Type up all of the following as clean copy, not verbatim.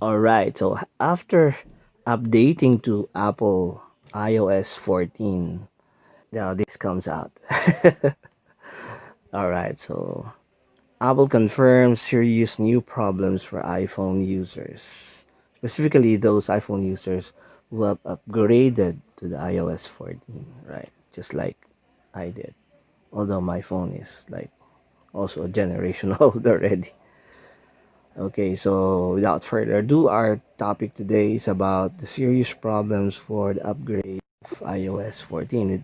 All right, so after updating to Apple iOS 14, now this comes out. All right, so Apple confirms serious new problems for iPhone users, specifically those iPhone users who have upgraded to the iOS 14, right? Just like I did. Although my phone is like also a generation old already. Okay, so without further ado, our topic today is about the serious problems for the upgrade of iOS 14.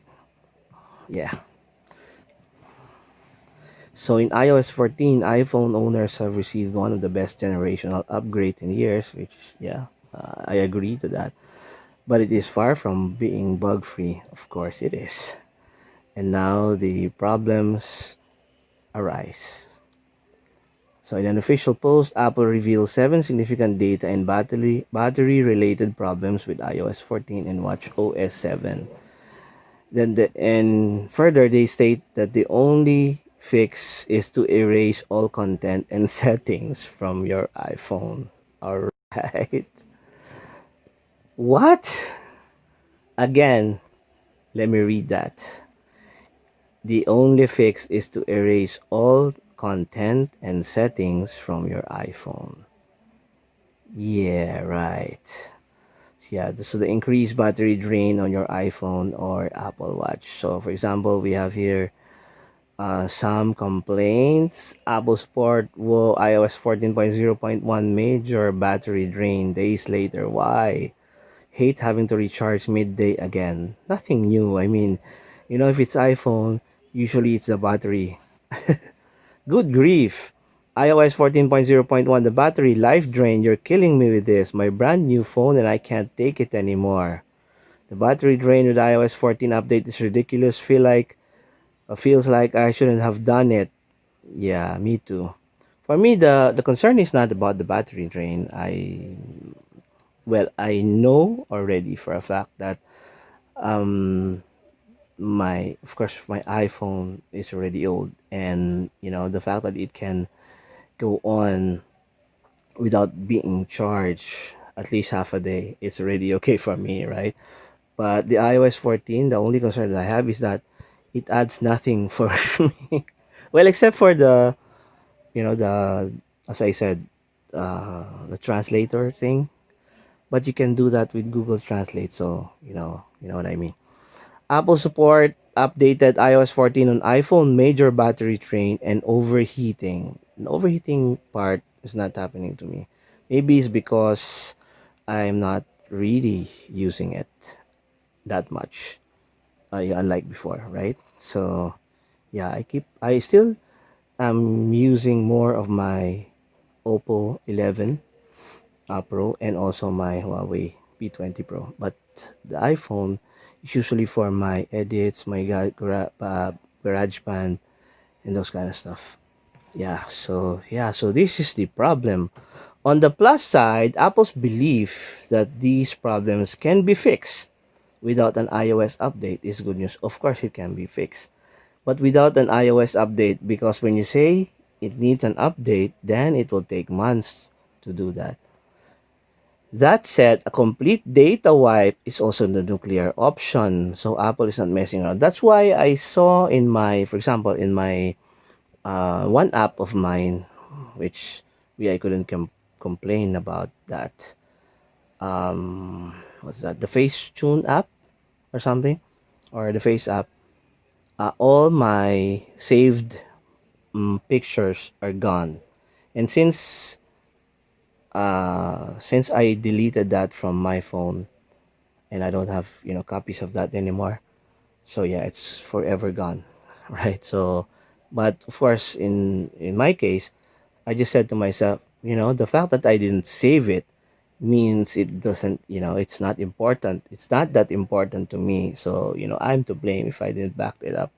Yeah. So in iOS 14, iPhone owners have received one of the best generational upgrades in years, which, yeah, I agree to that. But it is far from being bug free. Of course, it is. And now the problems arise. So in an official post, Apple reveals 7 significant data and battery related problems with iOS 14 and Watch OS 7. And further they state that the only fix is to erase all content and settings from your iPhone. All right. What? Again, let me read that. The only fix is to erase all content and settings from your iPhone. Yeah, right. Yeah, so the increased battery drain on your iPhone or Apple Watch. So for example, we have here some complaints. Apple Sport will iOS 14.0.1 major battery drain days later. Why? Hate having to recharge midday again. Nothing new. I mean, if it's iPhone, usually it's the battery. Good grief. iOS 14.0.1, the battery life drain. You're killing me with this. My brand new phone and I can't take it anymore. The battery drain with iOS 14 update is ridiculous. Feels like I shouldn't have done it. Yeah, me too. For me, the concern is not about the battery drain. I know already for a fact that um my iPhone is already old, and the fact that it can go on without being charged at least half a day, it's already okay for me, right? But the iOS 14, the only concern that I have is that it adds nothing for me. Well, except for the as I said, the translator thing. But you can do that with Google Translate, so you know what I mean. Apple support updated iOS 14 on iPhone major battery drain and overheating. The overheating part is not happening to me. Maybe it's because I'm not really using it that much, unlike before, right? So yeah, I still am using more of my Oppo 11 Pro and also my Huawei P20 Pro. But the iPhone is usually for my edits, my garage band, and those kind of stuff. So this is the problem. On the plus side, Apple's belief that these problems can be fixed without an iOS update is good news. Of course, it can be fixed, but without an iOS update, because when you say it needs an update, then it will take months to do that. That said, a complete data wipe is also the nuclear option. So Apple is not messing around. That's why I saw for example, in my one app of mine, which I couldn't complain about that. What's that? The Facetune app or something, or the Face app. All my saved pictures are gone, and since I deleted that from my phone, and I don't have copies of that anymore. So yeah, it's forever gone, right? So, but of course, in my case, I just said to myself, the fact that I didn't save it means it doesn't, it's not important. It's not that important to me. So I'm to blame if I didn't back it up.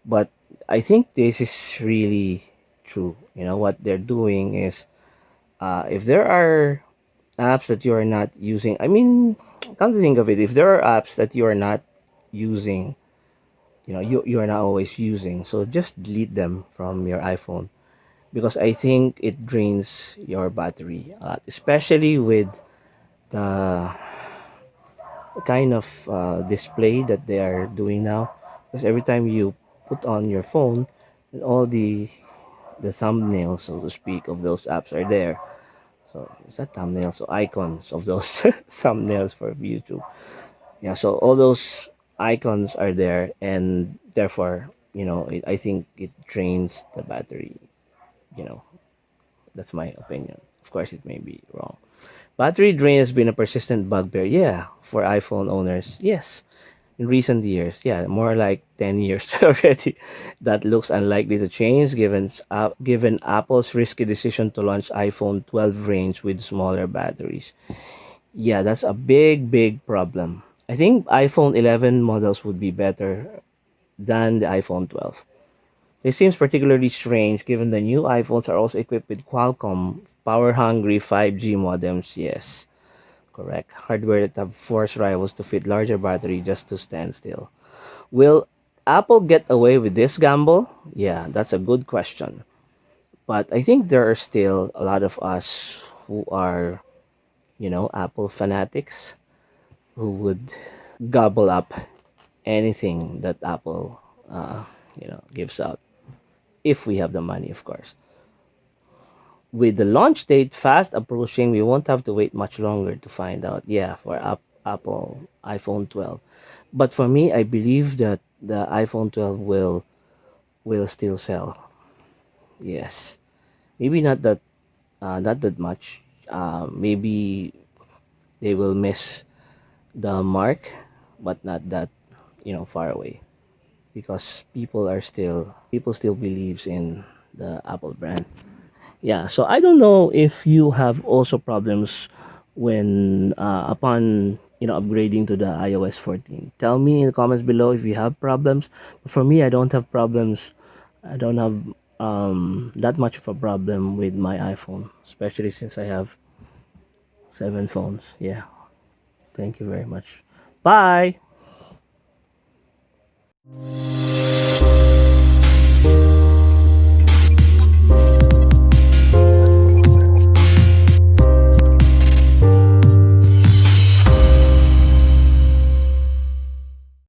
But I think this is really true. What they're doing is, if there are apps that you are not using, I mean, come to think of it, if there are apps that you are not using, you are not always using, so just delete them from your iPhone. because I think it drains your battery a lot, especially with the kind of display that they are doing now. Because every time you put on your phone, and all the thumbnails, so to speak, of those apps are there. So is that thumbnails or icons of those thumbnails for YouTube? Yeah, so all those icons are there, and therefore, I think it drains the battery. You know, that's my opinion. Of course, it may be wrong. Battery drain has been a persistent bugbear, yeah, for iPhone owners. Yes, in recent years, yeah, more like 10 years already. That looks unlikely to change given Apple's risky decision to launch iPhone 12 range with smaller batteries. Yeah, that's a big problem. I think iPhone 11 models would be better than the iPhone 12. This seems particularly strange given the new iPhones are also equipped with Qualcomm power-hungry 5G modems. Yes, correct. Hardware that have forced rivals to fit larger battery just to stand still. Will Apple get away with this gamble? Yeah, that's a good question. But I think there are still a lot of us who are, Apple fanatics who would gobble up anything that Apple, gives out if we have the money, of course. With the launch date fast approaching, we won't have to wait much longer to find out. Yeah, for Apple iPhone 12. But for me, I believe that the iPhone 12 will still sell. Yes, maybe not that much. Maybe they will miss the mark, but not that far away, because people still believes in the Apple brand. Yeah, so I don't know if you have also problems when upon upgrading to the iOS 14. Tell me in the comments below if you have problems. For me, I don't have problems. I don't have that much of a problem with my iPhone, especially since I have 7 phones. Yeah, thank you very much. Bye.